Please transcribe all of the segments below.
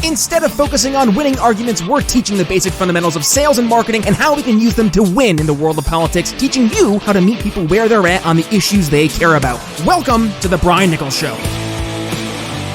Instead of focusing on winning arguments, we're teaching the basic fundamentals of sales and marketing and how we can use them to win in the world of politics, teaching you how to meet people where they're at on the issues they care about. Welcome to The Brian Nichols Show.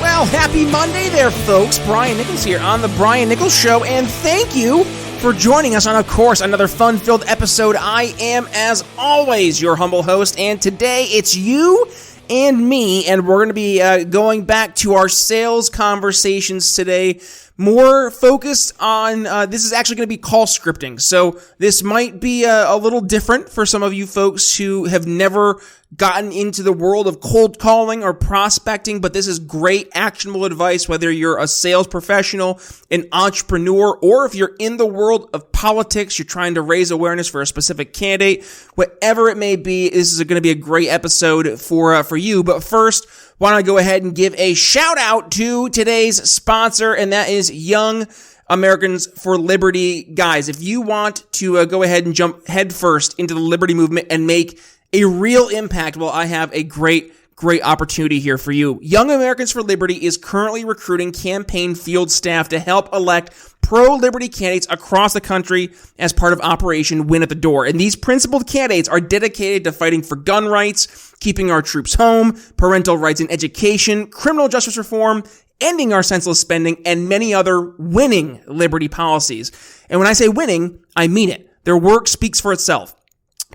Well, happy Monday there, folks. Brian Nichols here on The Brian Nichols Show, and thank you for joining us on, of course, another fun-filled episode. I am, as always, your humble host, and today it's you and me, and we're going to be going back to our sales conversations today, more focused on, this is actually going to be call scripting. So this might be a little different for some of you folks who have never gotten into the world of cold calling or prospecting, but this is great actionable advice, whether you're a sales professional, an entrepreneur, or if you're in the world of politics, you're trying to raise awareness for a specific candidate, whatever it may be, this is going to be a great episode for you. But first, why don't I go ahead and give a shout out to today's sponsor, and that is Young Americans for Liberty. Guys, if you want to go ahead and jump headfirst into the liberty movement and make a real impact, well, I have a great opportunity here for you. Young Americans for Liberty is currently recruiting campaign field staff to help elect pro-liberty candidates across the country as part of Operation Win at the Door. And these principled candidates are dedicated to fighting for gun rights, keeping our troops home, parental rights and education, criminal justice reform, ending our senseless spending, and many other winning liberty policies. And when I say winning, I mean it. Their work speaks for itself.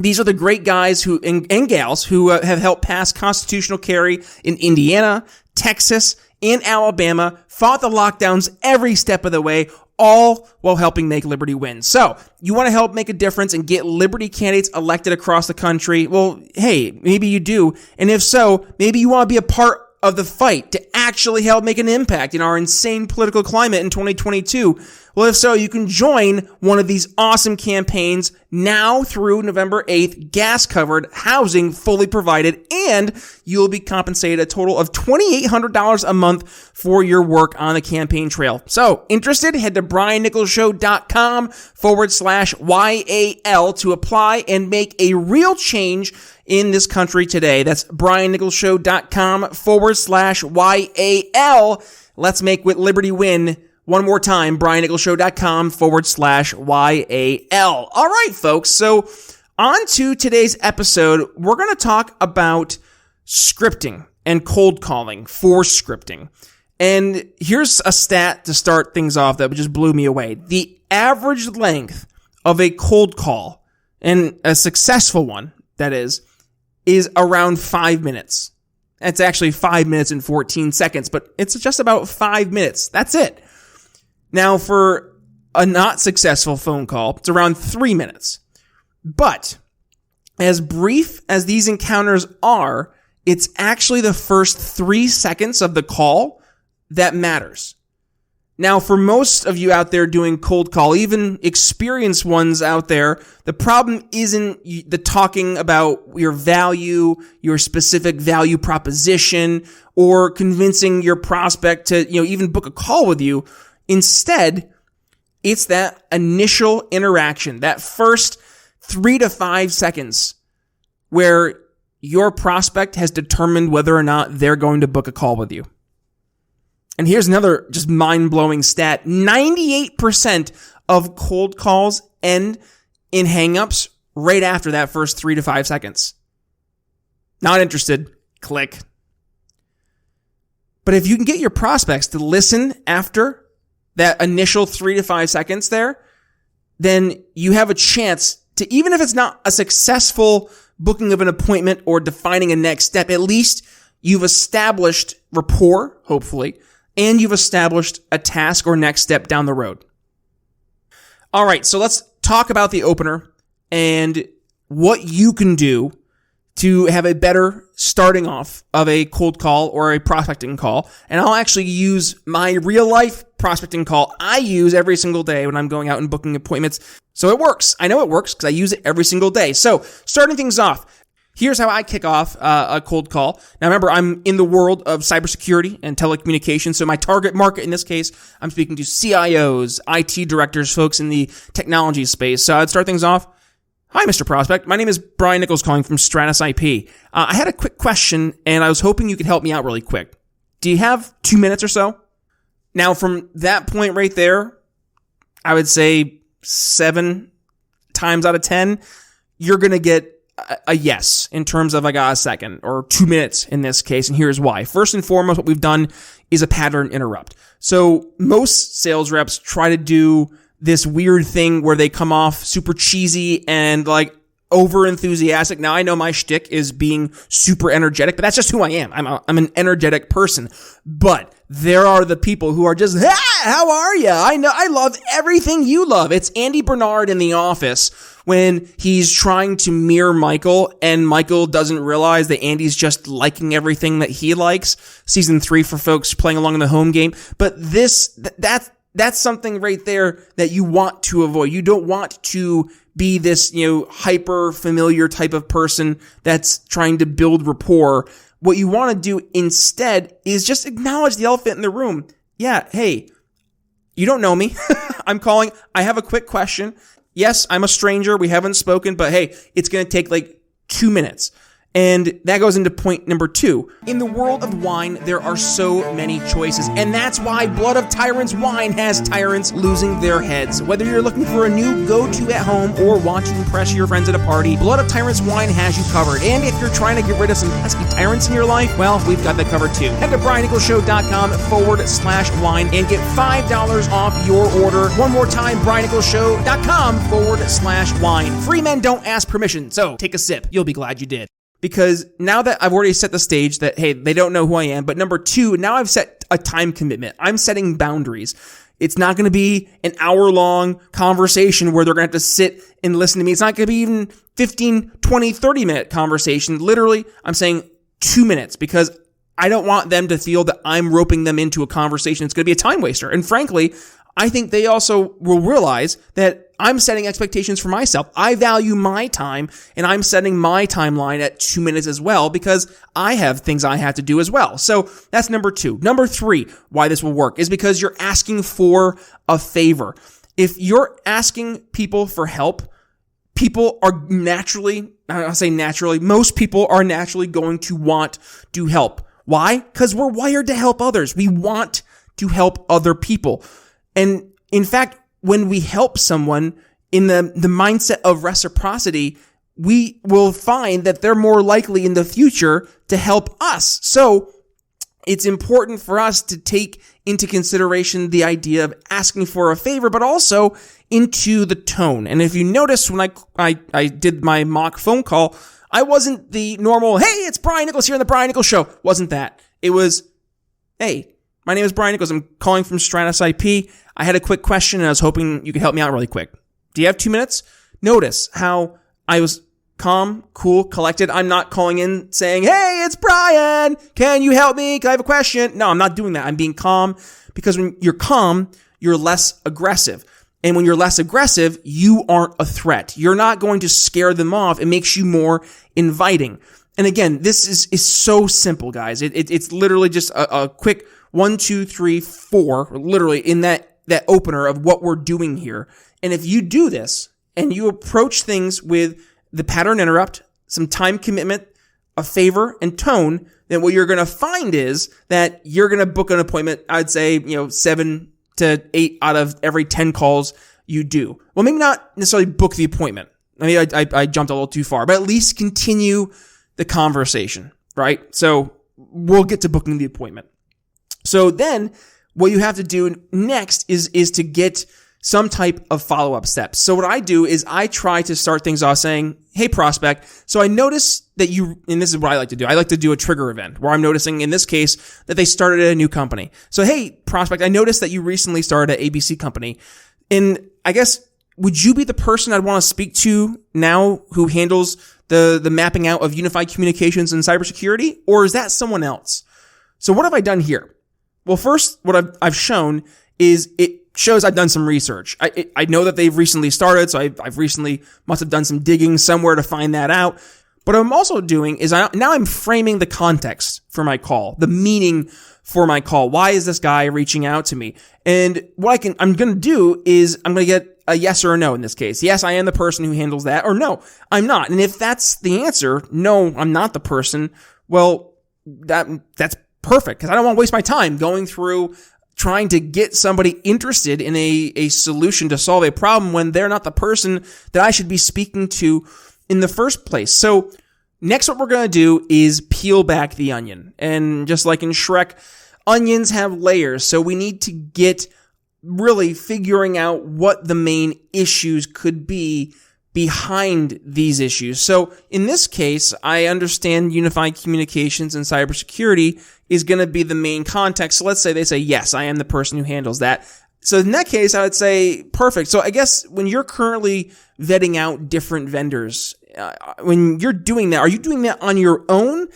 These are the great guys who and gals who have helped pass constitutional carry in Indiana, Texas, and Alabama, fought the lockdowns every step of the way, all while helping make liberty win. So, you want to help make a difference and get liberty candidates elected across the country? Well, hey, maybe you do. And if so, maybe you want to be a part of the fight to actually help make an impact in our insane political climate in 2022. Well, if so, you can join one of these awesome campaigns now through November 8th, gas covered, housing fully provided, and you'll be compensated a total of $2,800 a month for your work on the campaign trail. So, interested? Head to briannicholsshow.com/YAL to apply and make a real change in this country today. That's briannicholsshow.com/YAL. Let's make with Liberty win. One more time, briannicholsshow.com/YAL. All right, folks. So on to today's episode, we're going to talk about scripting and cold calling for scripting. And here's a stat to start things off that just blew me away. The average length of a cold call, and a successful one, that is around 5 minutes. It's actually 5 minutes and 14 seconds, but it's just about 5 minutes. That's it. Now, for a not successful phone call, it's around 3 minutes. But as brief as these encounters are, it's actually the first 3 seconds of the call that matters. Now, for most of you out there doing cold call, even experienced ones out there, the problem isn't the talking about your value, your specific value proposition, or convincing your prospect to, even book a call with you. Instead, it's that initial interaction, that first 3 to 5 seconds where your prospect has determined whether or not they're going to book a call with you. And here's another just mind-blowing stat. 98% of cold calls end in hang-ups right after that first 3 to 5 seconds. Not interested. Click. But if you can get your prospects to listen after that initial 3 to 5 seconds there, then you have a chance to, even if it's not a successful booking of an appointment or defining a next step, at least you've established rapport, hopefully, and you've established a task or next step down the road. All right, so let's talk about the opener and what you can do to have a better starting off of a cold call or a prospecting call. And I'll actually use my real life prospecting call I use every single day when I'm going out and booking appointments. So it works. I know it works because I use it every single day. So starting things off, here's how I kick off a cold call. Now remember, I'm in the world of cybersecurity and telecommunications. So my target market in this case, I'm speaking to CIOs, IT directors, folks in the technology space. So I'd start things off. Hi, Mr. Prospect. My name is Brian Nichols calling from Stratus IP. I had a quick question, and I was hoping you could help me out really quick. Do you have 2 minutes or so? Now, from that point right there, I would say 7 times out of 10, you're going to get a yes in terms of I got a second or 2 minutes in this case. And here's why. First and foremost, what we've done is a pattern interrupt. So most sales reps try to do this weird thing where they come off super cheesy and like over enthusiastic. Now I know my shtick is being super energetic, but that's just who I am. I'm an energetic person. But there are the people who are just, hey, how are you? I know I love everything you love. It's Andy Bernard in The Office when he's trying to mirror Michael and Michael doesn't realize that Andy's just liking everything that he likes. Season 3 for folks playing along in the home game. But that's something right there that you want to avoid. You don't want to be this, hyper familiar type of person that's trying to build rapport. What you want to do instead is just acknowledge the elephant in the room. Yeah, hey, you don't know me. I'm calling. I have a quick question. Yes, I'm a stranger. We haven't spoken, but hey, it's going to take like 2 minutes. And that goes into point number 2. In the world of wine, there are so many choices. And that's why Blood of Tyrants Wine has tyrants losing their heads. Whether you're looking for a new go-to at home or want to impress your friends at a party, Blood of Tyrants Wine has you covered. And if you're trying to get rid of some pesky tyrants in your life, well, we've got that covered too. Head to BrianNicholsShow.com/wine and get $5 off your order. One more time, BrianNicholsShow.com/wine. Free men don't ask permission, so take a sip. You'll be glad you did. Because now that I've already set the stage that, hey, they don't know who I am. But number 2, now I've set a time commitment. I'm setting boundaries. It's not going to be an hour-long conversation where they're going to have to sit and listen to me. It's not going to be even 15, 20, 30-minute conversation. Literally, I'm saying 2 minutes because I don't want them to feel that I'm roping them into a conversation. It's going to be a time waster. And frankly, I think they also will realize that I'm setting expectations for myself. I value my time, and I'm setting my timeline at 2 minutes as well because I have things I have to do as well. So that's number 2. Number 3, why this will work is because you're asking for a favor. If you're asking people for help, people are naturally, I'll say naturally, most people are naturally going to want to help. Why? Because we're wired to help others. We want to help other people. And in fact, when we help someone in the mindset of reciprocity, we will find that they're more likely in the future to help us. So it's important for us to take into consideration the idea of asking for a favor, but also into the tone. And if you notice when I did my mock phone call, I wasn't the normal, hey, it's Brian Nichols here on the Brian Nichols Show. Wasn't that. It was, hey, my name is Brian Nichols. I'm calling from Stratus IP. I had a quick question and I was hoping you could help me out really quick. Do you have 2 minutes? Notice how I was calm, cool, collected. I'm not calling in saying, hey, it's Brian. Can you help me? Can I have a question? No, I'm not doing that. I'm being calm because when you're calm, you're less aggressive. And when you're less aggressive, you aren't a threat. You're not going to scare them off. It makes you more inviting. And again, this is so simple, guys. It's literally just a quick 1, 2, 3, 4, literally in that opener of what we're doing here. And if you do this and you approach things with the pattern interrupt, some time commitment, a favor, and tone, then what you're going to find is that you're going to book an appointment, I'd say, 7 to 8 out of every 10 calls you do. Well, maybe not necessarily book the appointment. I mean, I jumped a little too far, but at least continue the conversation, right? So we'll get to booking the appointment. So then what you have to do next is to get some type of follow-up steps. So what I do is I try to start things off saying, hey, prospect, so I noticed that you, and this is what I like to do. I like to do a trigger event where I'm noticing in this case that they started a new company. So, hey, prospect, I noticed that you recently started an ABC company. And I guess, would you be the person I'd want to speak to now who handles the mapping out of unified communications and cybersecurity? Or is that someone else? So what have I done here? Well, first, what I've shown is it shows I've done some research. I know that they've recently started, so I've recently must have done some digging somewhere to find that out. But what I'm also doing is now I'm framing the context for my call, the meaning for my call. Why is this guy reaching out to me? And what I'm going to do is I'm going to get a yes or a no in this case. Yes, I am the person who handles that, or no, I'm not. And if that's the answer, no, I'm not the person, well, that's perfect, because I don't want to waste my time going through trying to get somebody interested in a solution to solve a problem when they're not the person that I should be speaking to in the first place. So next, what we're going to do is peel back the onion. And just like in Shrek, onions have layers. So we need to get really figuring out what the main issues could be behind these issues. So in this case, I understand unified communications and cybersecurity is going to be the main context. So let's say they say, yes, I am the person who handles that. So in that case, I would say, perfect. So I guess when you're currently vetting out different vendors, when you're doing that, are you doing that on your own,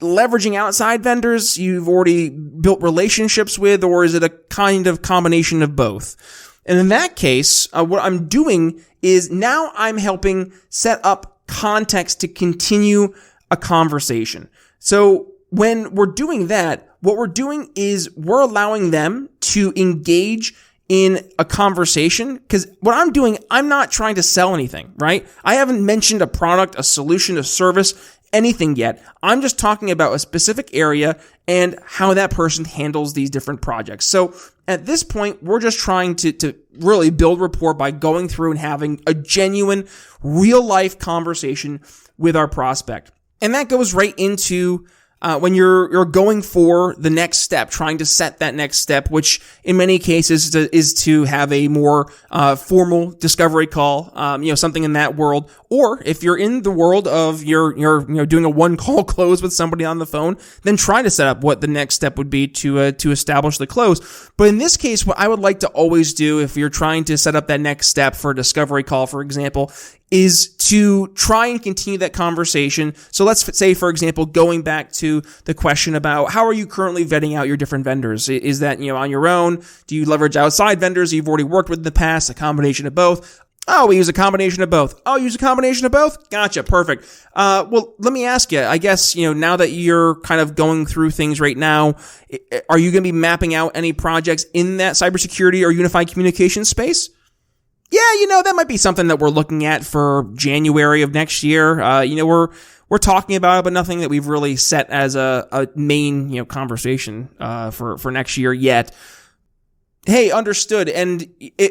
leveraging outside vendors you've already built relationships with, or is it a kind of combination of both? And in that case, what I'm doing is now I'm helping set up context to continue a conversation. So when we're doing that, what we're doing is we're allowing them to engage in a conversation, because what I'm doing, I'm not trying to sell anything, right? I haven't mentioned a product, a solution, a service, anything yet. I'm just talking about a specific area and how that person handles these different projects. So at this point, we're just trying to really build rapport by going through and having a genuine, real-life conversation with our prospect. And that goes right into when you're going for the next step, trying to set that next step, which in many cases is to have a more formal discovery call, something in that world. Or if you're in the world of you're doing a one call close with somebody on the phone, then try to set up what the next step would be to establish the close. But in this case, what I would like to always do if you're trying to set up that next step for a discovery call, for example, is to try and continue that conversation. So let's say, for example, going back to the question about how are you currently vetting out your different vendors? Is that, on your own? Do you leverage outside vendors you've already worked with in the past? A combination of both? Oh, we use a combination of both. Oh, use a combination of both? Gotcha. Perfect. Well, let me ask you, I guess, now that you're kind of going through things right now, are you going to be mapping out any projects in that cybersecurity or unified communications space? Yeah, that might be something that we're looking at for January of next year. We're talking about it, but nothing that we've really set as a main, conversation, for next year yet. Hey, understood. And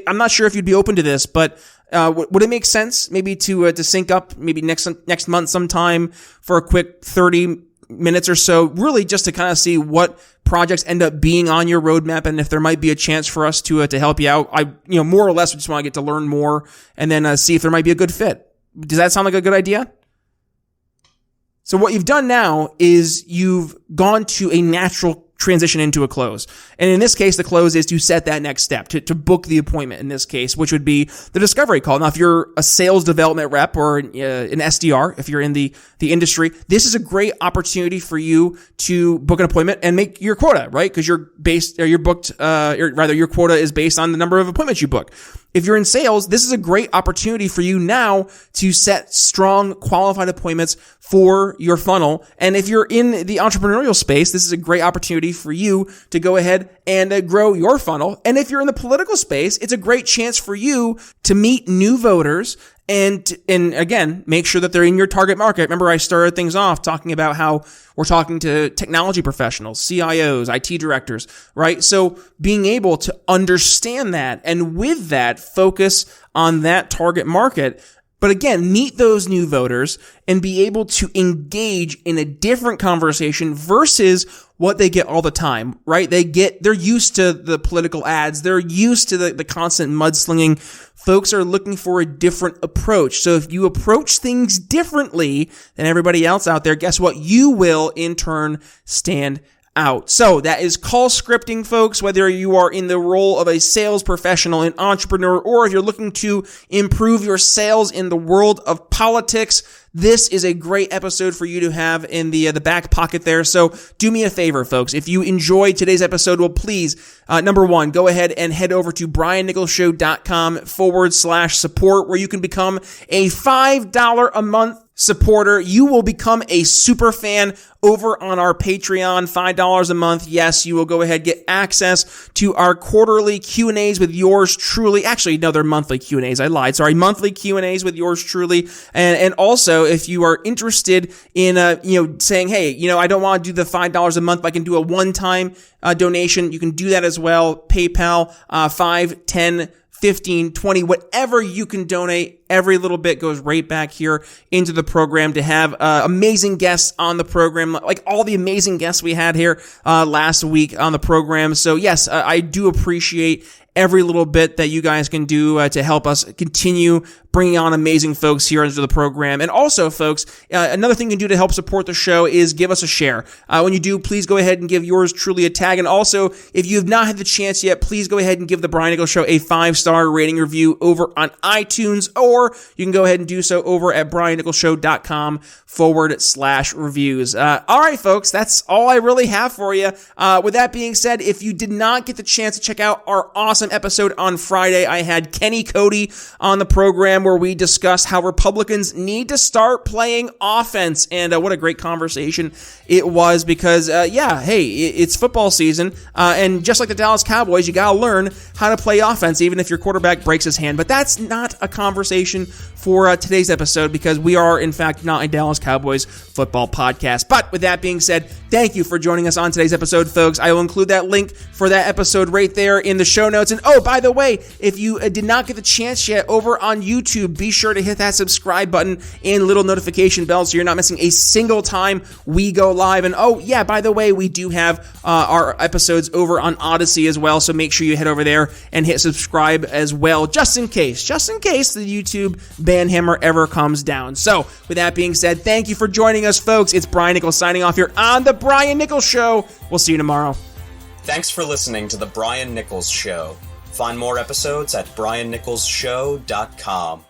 I'm not sure if you'd be open to this, but would it make sense maybe to sync up maybe next month sometime for a quick 30 minutes or so, really just to kind of see what projects end up being on your roadmap and if there might be a chance for us to help you out. I more or less just want to get to learn more and then see if there might be a good fit. Does that sound like a good idea? So what you've done now is you've gone to a natural transition into a close. And in this case, the close is to set that next step, to book the appointment in this case, which would be the discovery call. Now, if you're a sales development rep or an SDR, if you're in the industry, this is a great opportunity for you to book an appointment and make your quota, right? Because your quota is based on the number of appointments you book. If you're in sales, this is a great opportunity for you now to set strong, qualified appointments for your funnel. And if you're in the entrepreneurial space, this is a great opportunity for you to go ahead and grow your funnel. And if you're in the political space, it's a great chance for you to meet new voters and again, make sure that they're in your target market. Remember, I started things off talking about how we're talking to technology professionals, CIOs, IT directors, right? So being able to understand that and with that, focus on that target market. But again, meet those new voters and be able to engage in a different conversation versus what they get all the time, right? They're used to the political ads. They're used to the constant mudslinging. Folks are looking for a different approach. So if you approach things differently than everybody else out there, guess what? You will in turn stand out. So that is call scripting, folks, whether you are in the role of a sales professional, an entrepreneur, or if you're looking to improve your sales in the world of politics. This is a great episode for you to have in the back pocket there. So do me a favor, folks. If you enjoyed today's episode, well, please, number one, go ahead and head over to briannicholsshow.com/support, where you can become a $5 a month supporter. You will become a super fan over on our Patreon, $5 a month. Yes, you will go ahead and get access to our quarterly Q&As with yours truly. Actually, no, they're monthly Q&As. I lied. Sorry, monthly Q&As with yours truly. And also, if you are interested in, saying, hey, I don't want to do the $5 a month, but I can do a one-time donation, you can do that as well. PayPal, 5, 10, 15, 20, whatever you can donate. Every little bit goes right back here into the program to have amazing guests on the program, like all the amazing guests we had here last week on the program. So yes, I do appreciate every little bit that you guys can do to help us continue bringing on amazing folks here into the program. And also, folks, another thing you can do to help support the show is give us a share. When you do, please go ahead and give yours truly a tag. And also, if you have not had the chance yet, please go ahead and give the Brian Nichols Show a 5-star rating review over on iTunes, or you can go ahead and do so over at briannicholsshow.com/reviews. All right, folks, that's all I really have for you. With that being said, if you did not get the chance to check out our awesome episode on Friday, I had Kenny Cody on the program where we discussed how Republicans need to start playing offense. And what a great conversation it was because, it's football season. And just like the Dallas Cowboys, you got to learn how to play offense, even if your quarterback breaks his hand. But that's not a conversation for today's episode because we are, in fact, not a Dallas Cowboys football podcast. But with that being said, thank you for joining us on today's episode, folks. I will include that link for that episode right there in the show notes. And oh, by the way, if you did not get the chance yet over on YouTube, be sure to hit that subscribe button and little notification bell so you're not missing a single time we go live. And oh, yeah, by the way, we do have our episodes over on Odyssey as well, so make sure you head over there and hit subscribe as well, just in case the YouTube ban hammer ever comes down. So, with that being said, thank you for joining us, folks. It's Brian Nichols signing off here on The Brian Nichols Show. We'll see you tomorrow. Thanks for listening to The Brian Nichols Show. Find more episodes at briannicholsshow.com.